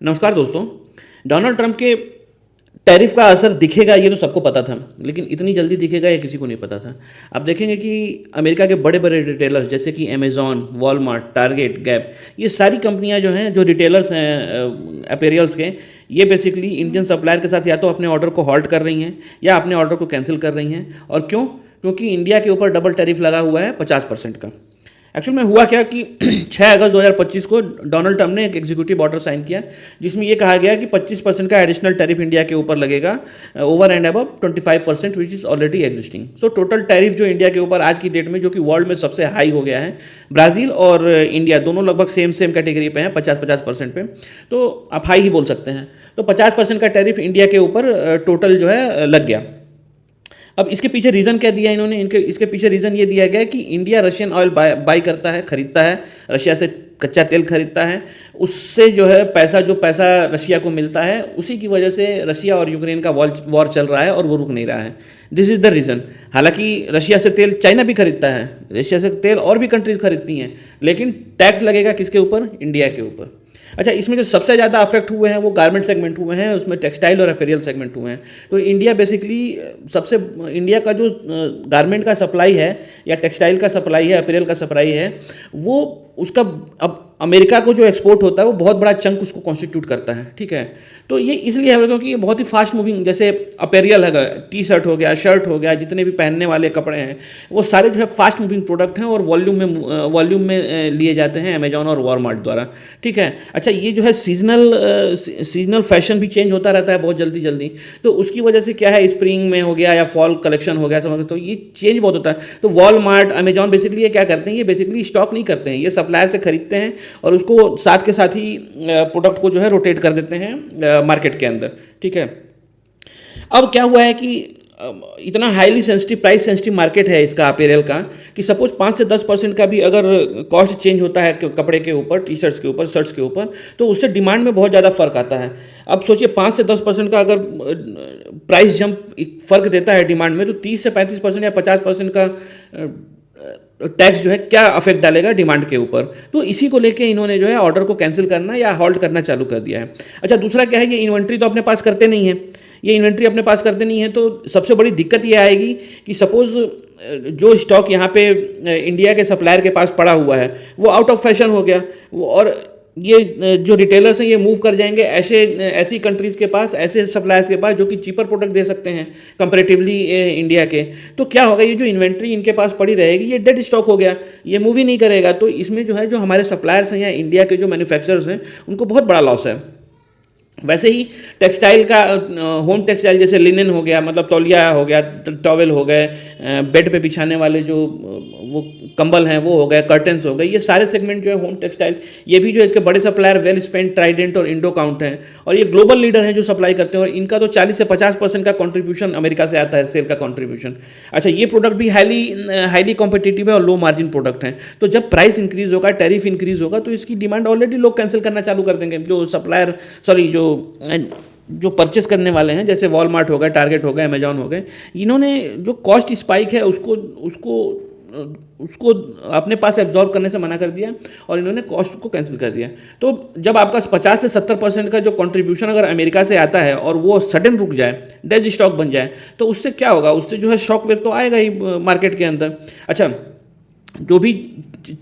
नमस्कार दोस्तों। Donald Trump के टैरिफ का असर दिखेगा ये तो सबको पता था, लेकिन इतनी जल्दी दिखेगा ये किसी को नहीं पता था। आप देखेंगे कि अमेरिका के बड़े बड़े रिटेलर्स जैसे कि अमेजॉन, वॉलमार्ट, टारगेट, गैप, ये सारी कंपनियां जो हैं, जो रिटेलर्स हैं अपीरियल्स के, ये बेसिकली इंडियन सप्लायर के साथ या तो अपने ऑर्डर को हॉल्ट कर रही हैं या अपने ऑर्डर को कैंसिल कर रही हैं। और क्यों? क्योंकि इंडिया के ऊपर डबल टैरिफ लगा हुआ है 50% का। एक्चुअल में हुआ क्या कि 6 अगस्त 2025 को डोनाल्ड ट्रंप ने एक एग्जीक्यूटिव ऑर्डर साइन किया, जिसमें यह कहा गया कि 25% का एडिशनल टैरिफ इंडिया के ऊपर लगेगा over and above 25% which is already existing. So total tariff जो इंडिया के ऊपर आज की डेट में, जो कि वर्ल्ड में सबसे हाई हो गया है, ब्राज़ील और इंडिया दोनों लगभग सेम कैटेगरी पे हैं, 50-50% पे, तो आप हाई ही बोल सकते हैं। तो 50% का टैरिफ इंडिया के ऊपर टोटल जो है लग गया। अब इसके पीछे रीज़न क्या दिया इन्होंने? इसके पीछे रीज़न ये दिया गया कि इंडिया रशियन ऑयल बाई करता है, खरीदता है, रशिया से कच्चा तेल खरीदता है। उससे जो है जो पैसा रशिया को मिलता है, उसी की वजह से रशिया और यूक्रेन का वॉर चल रहा है और वो रुक नहीं रहा है। This is the reason. हालांकि रशिया से तेल चाइना भी खरीदता है, रशिया से तेल और भी कंट्रीज खरीदती हैं, लेकिन टैक्स लगेगा किसके ऊपर? इंडिया के ऊपर। अच्छा, इसमें जो सबसे ज़्यादा अफेक्ट हुए हैं वो गारमेंट सेगमेंट हुए हैं, उसमें टेक्सटाइल और अपीरियल सेगमेंट हुए हैं। तो इंडिया बेसिकली इंडिया का जो गारमेंट का सप्लाई है या टेक्सटाइल का सप्लाई है, अपीरियल का सप्लाई है, वो उसका अब अमेरिका को जो एक्सपोर्ट होता है वो बहुत बड़ा चंक उसको कॉन्स्टिट्यूट करता है। ठीक है, तो ये इसलिए है क्योंकि ये बहुत ही फास्ट मूविंग, जैसे अपीरियल है, टी शर्ट हो गया, शर्ट हो गया, जितने भी पहनने वाले कपड़े हैं, वो सारे जो है फास्ट मूविंग प्रोडक्ट हैं और वॉल्यूम में लिए जाते हैं अमेजॉन और वॉलमार्ट द्वारा। ठीक है। अच्छा, ये जो है सीजनल फैशन भी चेंज होता रहता है बहुत जल्दी जल्दी, तो उसकी वजह से क्या है, स्प्रिंग में हो गया या फॉल कलेक्शन हो गया, समझ, तो ये चेंज बहुत होता है। तो वॉलमार्ट, अमेजॉन बेसिकली ये क्या करते हैं, ये बेसिकली स्टॉक नहीं करते हैं, ये सप्लायर से खरीदते हैं और उसको साथ के साथ ही प्रोडक्ट को जो है रोटेट कर देते हैं मार्केट के अंदर। ठीक है। अब क्या हुआ है कि इतना highly sensitive, price sensitive market है इसका अपीरियल का, कि सपोज 5 से 10% का भी अगर कॉस्ट चेंज होता है कपड़े के ऊपर, टी शर्ट्स के ऊपर, शर्ट्स के ऊपर, तो उससे डिमांड में बहुत ज़्यादा फर्क आता है। अब सोचिए 5 से 10% का अगर प्राइस जंप फर्क देता है डिमांड में, तो 30 से 35% या 50% का टैक्स जो है क्या अफेक्ट डालेगा डिमांड के ऊपर। तो इसी को लेके इन्होंने जो है ऑर्डर को कैंसिल करना या हॉल्ट करना चालू कर दिया है। अच्छा, दूसरा क्या है, ये इन्वेंट्री तो अपने पास करते नहीं है, ये इन्वेंट्री अपने पास करते नहीं है, तो सबसे बड़ी दिक्कत ये आएगी कि सपोज जो स्टॉक यहाँ पे इंडिया के सप्लायर के पास पड़ा हुआ है वो आउट ऑफ फैशन हो गया, और ये जो रिटेलर्स हैं ये मूव कर जाएंगे ऐसी कंट्रीज़ के पास, ऐसे सप्लायर्स के पास जो कि चीपर प्रोडक्ट दे सकते हैं कंपैरेटिवली इंडिया के। तो क्या होगा, ये जो इन्वेंट्री इनके पास पड़ी रहेगी ये डेड स्टॉक हो गया, ये मूव ही नहीं करेगा। तो इसमें जो है, जो हमारे सप्लायर्स हैं या इंडिया के जो मैन्युफैक्चरर्स हैं, उनको बहुत बड़ा लॉस है। वैसे ही टेक्सटाइल का, होम टेक्सटाइल जैसे लिनन हो गया, मतलब तौलिया हो गया, टॉवेल हो गए, बेड पे बिछाने वाले जो वो कंबल हैं वो हो गए, कर्टन्स हो गए, ये सारे सेगमेंट जो है होम टेक्सटाइल, ये भी जो है इसके बड़े सप्लायर वेल स्पेंट, ट्राइडेंट और इंडो काउंट हैं, और ये ग्लोबल लीडर हैं जो सप्लाई करते हैं, और इनका तो 40 से 50% का कॉन्ट्रीब्यूशन अमेरिका से आता है, सेल का कॉन्ट्रीब्यूशन। अच्छा, ये प्रोडक्ट भी हाईली कॉम्पिटिटिव है और लो मार्जिन प्रोडक्ट हैं। तो जब प्राइस इंक्रीज होगा, टैरिफ इंक्रीज होगा, तो इसकी डिमांड ऑलरेडी लोग कैंसिल करना चालू कर देंगे, जो सप्लायर, सॉरी, जो परचेस करने वाले हैं, जैसे वॉलमार्ट हो गए, टारगेट हो गए, अमेजॉन हो गए, इन्होंने जो कॉस्ट स्पाइक है उसको अपने पास एब्जॉर्ब करने से मना कर दिया और इन्होंने कॉस्ट को कैंसिल कर दिया। तो जब आपका 50 से 70% का जो कंट्रीब्यूशन अगर अमेरिका से आता है और वो सडन रुक जाए, डेड स्टॉक बन जाए, तो उससे क्या होगा, उससे जो है शॉक वेव तो आएगा ही मार्केट के अंदर। अच्छा, जो भी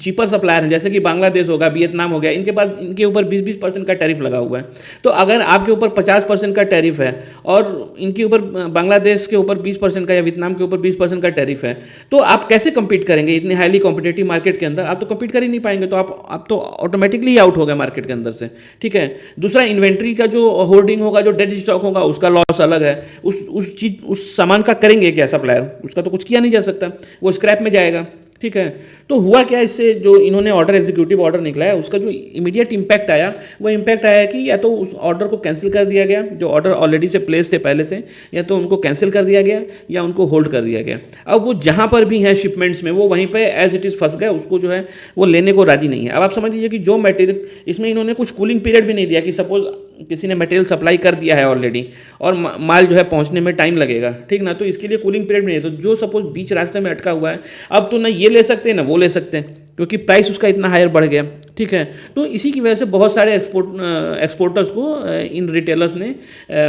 चीपर सप्लायर हैं जैसे कि बांग्लादेश होगा, वियतनाम हो गया, इनके ऊपर 20% का टैरिफ लगा हुआ है। तो अगर आपके ऊपर 50% का टैरिफ है और इनके ऊपर, बांग्लादेश के ऊपर 20% का या वियतनाम के ऊपर 20% का टैरिफ है, तो आप कैसे compete करेंगे इतनी हाईली कॉम्पिटेटिव मार्केट के अंदर? आप तो compete कर ही नहीं पाएंगे, तो आप तो ऑटोमेटिकली आउट हो गए मार्केट के अंदर से। ठीक है। दूसरा, इन्वेंट्री का जो होल्डिंग होगा, जो डेड स्टॉक होगा, उसका लॉस अलग है। उस सामान का करेंगे क्या सप्लायर? उसका तो कुछ किया नहीं जा सकता, वो स्क्रैप में जाएगा। ठीक है। तो हुआ क्या, इससे जो इन्होंने ऑर्डर, एग्जीक्यूटिव ऑर्डर निकला है, उसका जो इमीडिएट इंपैक्ट आया, वो इंपैक्ट आया कि या तो उस ऑर्डर को कैंसिल कर दिया गया, जो ऑर्डर ऑलरेडी से प्लेस थे पहले से, या तो उनको कैंसिल कर दिया गया या उनको होल्ड कर दिया गया। अब वो जहाँ पर भी हैं शिपमेंट्स में, वो वहीं पे एज इट इज़ फंस गए, उसको जो है वो लेने को राजी नहीं है। अब आप समझ लीजिए कि जो मटेरियल, इसमें इन्होंने कुछ कूलिंग पीरियड भी नहीं दिया कि सपोज किसी ने मटेरियल सप्लाई कर दिया है ऑलरेडी और माल जो है पहुंचने में टाइम लगेगा, ठीक ना, तो इसके लिए कूलिंग पीरियड भी नहीं है। तो जो सपोज बीच रास्ते में अटका हुआ है, अब तो ना ये ले सकते हैं ना वो ले सकते हैं, क्योंकि प्राइस उसका इतना हायर बढ़ गया, ठीक है। तो इसी की वजह से बहुत सारे एक्सपोर्टर्स को इन रिटेलर्स ने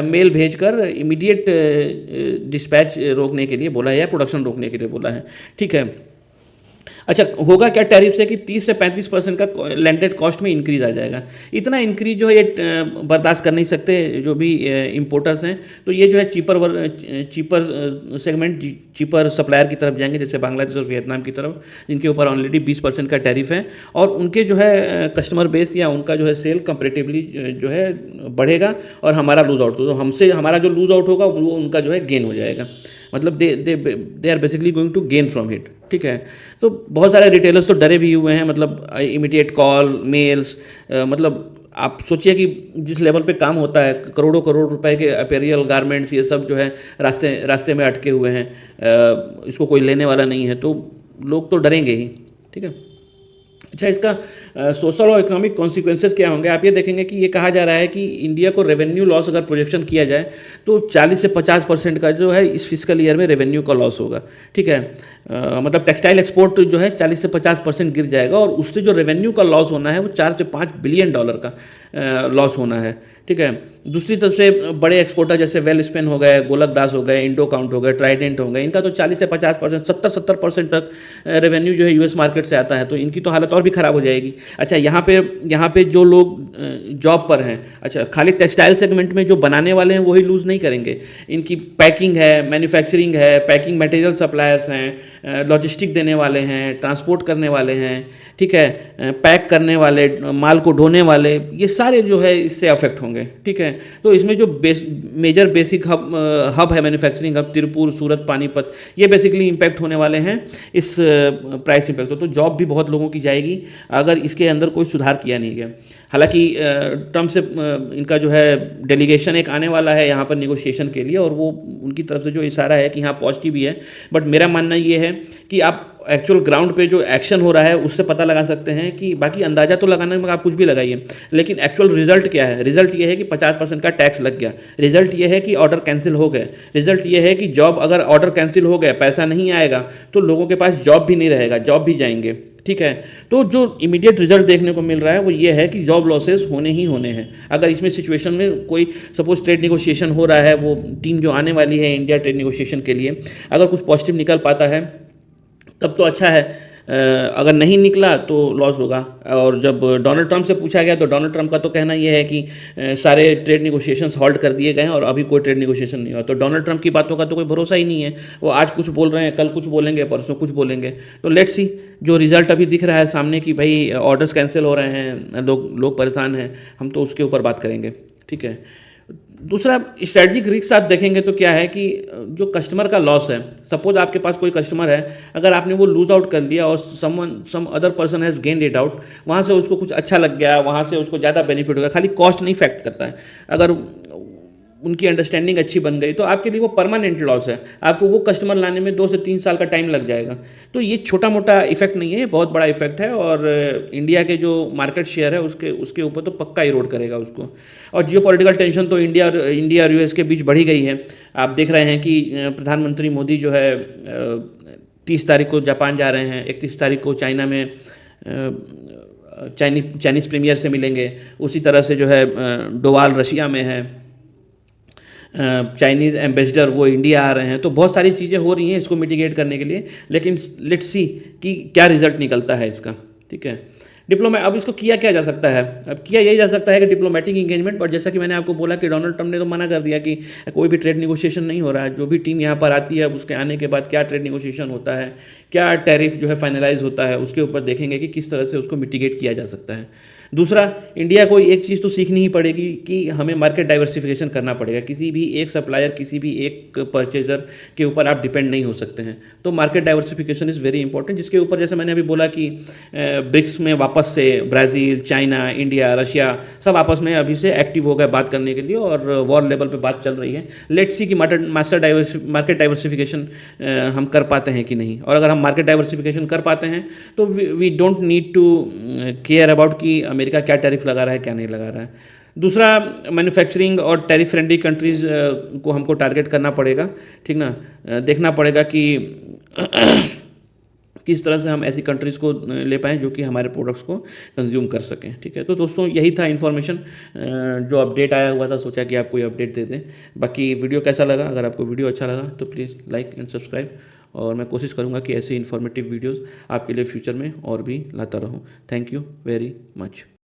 मेल भेजकर इमीडिएट डिस्पैच रोकने के लिए बोला है या प्रोडक्शन रोकने के लिए बोला है, ठीक है। अच्छा, होगा क्या टैरिफ से कि 30 से 35% का लैंडेड कॉस्ट में इंक्रीज़ आ जाएगा। इतना इंक्रीज जो है ये बर्दाश्त कर नहीं सकते जो भी इंपोर्टर्स हैं। तो ये जो है चीपर सेगमेंट, चीपर सप्लायर की तरफ जाएंगे, जैसे बांग्लादेश और वियतनाम की तरफ, जिनके ऊपर ऑलरेडी 20% का टैरिफ है, और उनके जो है कस्टमर बेस या उनका जो है सेल कंपेरेटिवली जो है बढ़ेगा, और हमारा लूज आउट, तो हमसे हमारा जो लूज आउट होगा वो उनका जो है गेन हो जाएगा। मतलब they are basically going to gain from it, ठीक है। तो बहुत सारे रिटेलर्स तो डरे भी हुए हैं, मतलब इमीडिएट कॉल मेल्स, मतलब आप सोचिए कि जिस लेवल पे काम होता है, करोड़ों करोड़ रुपए के अपैरियल गारमेंट्स ये सब जो है रास्ते में अटके हुए हैं, इसको कोई लेने वाला नहीं है, तो लोग तो डरेंगे ही, ठीक है। अच्छा, इसका सोशल और इकोनॉमिक कॉन्सिक्वेंसेस क्या होंगे, आप ये देखेंगे कि ये कहा जा रहा है कि इंडिया को रेवेन्यू लॉस अगर प्रोजेक्शन किया जाए तो 40 से 50% का जो है इस फिस्कल ईयर में रेवेन्यू का लॉस होगा, ठीक है। मतलब टेक्सटाइल एक्सपोर्ट जो है 40 से 50% गिर जाएगा, और उससे जो रेवेन्यू का लॉस होना है वो 4 से 5 बिलियन डॉलर का लॉस होना है, ठीक है। दूसरी तरफ से बड़े एक्सपोर्टर जैसे वेल स्पेन हो गए, गोलकदास हो गए, इंडो काउंट हो गए, ट्राइडेंट हो गए, इनका तो 40 से 50%, 70% तक रेवेन्यू जो है यूएस मार्केट से आता है, तो इनकी तो हालत और भी ख़राब हो जाएगी। अच्छा, यहाँ पे जो लोग जॉब पर हैं, अच्छा खाली टेक्सटाइल सेगमेंट में जो बनाने वाले हैं वही लूज़ नहीं करेंगे, इनकी पैकिंग है, मैन्युफैक्चरिंग है, पैकिंग मटेरियल सप्लायर्स हैं, लॉजिस्टिक देने वाले हैं, ट्रांसपोर्ट करने वाले हैं, ठीक है, पैक करने वाले, माल को ढोने वाले, ये सारे जो है इससे अफेक्ट होंगे, ठीक है। तो इसमें जो मेजर बेसिक हब है, मैन्युफैक्चरिंग हब, तिरुपुर, सूरत, पानीपत, ये बेसिकली इम्पैक्ट होने वाले हैं इस प्राइस इम्पैक्ट। तो जॉब भी बहुत लोगों की जाएगी अगर इसके अंदर कोई सुधार किया नहीं गया। हालांकि ट्रम्प से इनका जो है डेलीगेशन एक आने वाला है यहाँ पर निगोशिएशन के लिए, और वो उनकी तरफ से जो इशारा है कि हाँ पॉजिटिव ही है, बट मेरा मानना ये है कि आप एक्चुअल ग्राउंड पे जो एक्शन हो रहा है उससे पता लगा सकते हैं कि बाकी अंदाजा तो लगाने में आप कुछ भी लगाइए, लेकिन एक्चुअल रिजल्ट क्या है। रिजल्ट ये है कि 50% का टैक्स लग गया, रिजल्ट ये है कि ऑर्डर कैंसिल हो गए, रिजल्ट ये है कि जॉब, अगर ऑर्डर कैंसिल हो गया, पैसा नहीं आएगा तो लोगों के पास जॉब भी नहीं रहेगा, जॉब भी जाएंगे, ठीक है। तो जो इमीडिएट रिजल्ट देखने को मिल रहा है वो ये है कि जॉब लॉसेस होने ही होने हैं। अगर इसमें सिचुएशन में कोई सपोज ट्रेड निगोशिएशन हो रहा है, वो टीम जो आने वाली है इंडिया ट्रेड निगोशिएशन के लिए, अगर कुछ पॉजिटिव निकल पाता है तब तो अच्छा है, अगर नहीं निकला तो लॉस होगा। और जब डोनाल्ड ट्रंप से पूछा गया तो डोनाल्ड ट्रंप का तो कहना यह है कि सारे ट्रेड निगोशिएशंस हॉल्ट कर दिए गए हैं और अभी कोई ट्रेड निगोशिएशन नहीं हुआ। तो डोनाल्ड ट्रंप की बातों का तो कोई भरोसा ही नहीं है, वो आज कुछ बोल रहे हैं, कल कुछ बोलेंगे, परसों कुछ बोलेंगे। तो लेट्स सी, जो रिजल्ट अभी दिख रहा है सामने कि भाई ऑर्डर्स कैंसिल हो रहे हैं, लोग परेशान हैं, हम तो उसके ऊपर बात करेंगे, ठीक है। दूसरा स्ट्रेटजिक रिस्क आप देखेंगे तो क्या है कि जो कस्टमर का लॉस है, सपोज आपके पास कोई कस्टमर है, अगर आपने वो लूज आउट कर लिया और some other person has gained it out, वहाँ से उसको कुछ अच्छा लग गया, वहाँ से उसको ज़्यादा बेनिफिट होगा, खाली कॉस्ट नहीं फैक्ट करता है। अगर उनकी अंडरस्टैंडिंग अच्छी बन गई तो आपके लिए वो परमानेंट लॉस है, आपको वो कस्टमर लाने में 2 से 3 साल का टाइम लग जाएगा। तो ये छोटा मोटा इफेक्ट नहीं है, बहुत बड़ा इफेक्ट है, और इंडिया के जो मार्केट शेयर है उसके ऊपर तो पक्का इरोड करेगा उसको। और जियोपॉलिटिकल टेंशन तो इंडिया और यूएस के बीच बढ़ी गई है। आप देख रहे हैं कि प्रधानमंत्री मोदी जो है 30 तारीख को जापान जा रहे हैं, 31 तारीख को चाइना में चाइनीज़ प्रीमियर से मिलेंगे, उसी तरह से जो है डोवाल रशिया में है, चाइनीज़ एम्बेसडर वो इंडिया आ रहे हैं। तो बहुत सारी चीज़ें हो रही हैं इसको मिटिगेट करने के लिए, लेकिन लेट्स सी कि क्या रिजल्ट निकलता है इसका, ठीक है। अब इसको किया क्या जा सकता है, अब किया यही जा सकता है कि डिप्लोमेटिक इंगेजमेंट। बट जैसा कि मैंने आपको बोला कि डोनाल्ड ट्रंप ने तो मना कर दिया कि कोई भी ट्रेड निगोशिएशन नहीं हो रहा है। जो भी टीम यहाँ पर आती है, अब उसके आने के बाद क्या ट्रेड निगोशिएशन होता है, क्या टैरिफ जो है फाइनलाइज होता है, उसके ऊपर देखेंगे कि किस तरह से उसको मिटिगेट किया जा सकता है। दूसरा, इंडिया को एक चीज़ तो सीखनी ही पड़ेगी कि हमें मार्केट डाइवर्सिफिकेशन करना पड़ेगा। किसी भी एक सप्लायर, किसी भी एक परचेजर के ऊपर आप डिपेंड नहीं हो सकते हैं। तो market diversification is very important, जिसके ऊपर जैसे मैंने अभी बोला कि ब्रिक्स में वापस से ब्राज़ील, चाइना, इंडिया, रशिया सब आपस में अभी से एक्टिव हो गए बात करने के लिए, और वॉर लेवल पे बात चल रही है। लेट्स सी कि मार्केट डाइवर्सिफिकेशन हम कर पाते हैं कि नहीं। और अगर हम मार्केट डाइवर्सिफिकेशन कर पाते हैं तो we don't need to care about कि अमेरिका क्या टैरिफ लगा रहा है, क्या नहीं लगा रहा है। दूसरा, मैन्युफैक्चरिंग और टैरिफ फ्रेंडली कंट्रीज़ को हमको टारगेट करना पड़ेगा, ठीक ना। देखना पड़ेगा कि किस तरह से हम ऐसी कंट्रीज़ को ले पाएँ जो कि हमारे प्रोडक्ट्स को कंज्यूम कर सकें। ठीक है, तो दोस्तों यही था इन्फॉर्मेशन, जो अपडेट आया हुआ था, सोचा कि आपको ये अपडेट दे दें। बाकी वीडियो कैसा लगा? अगर आपको वीडियो अच्छा लगा तो प्लीज़ लाइक एंड सब्सक्राइब, और मैं कोशिश करूँगा कि ऐसे इन्फॉर्मेटिव वीडियोज़ आपके लिए फ्यूचर में और भी लाता रहूँ। Thank you very much.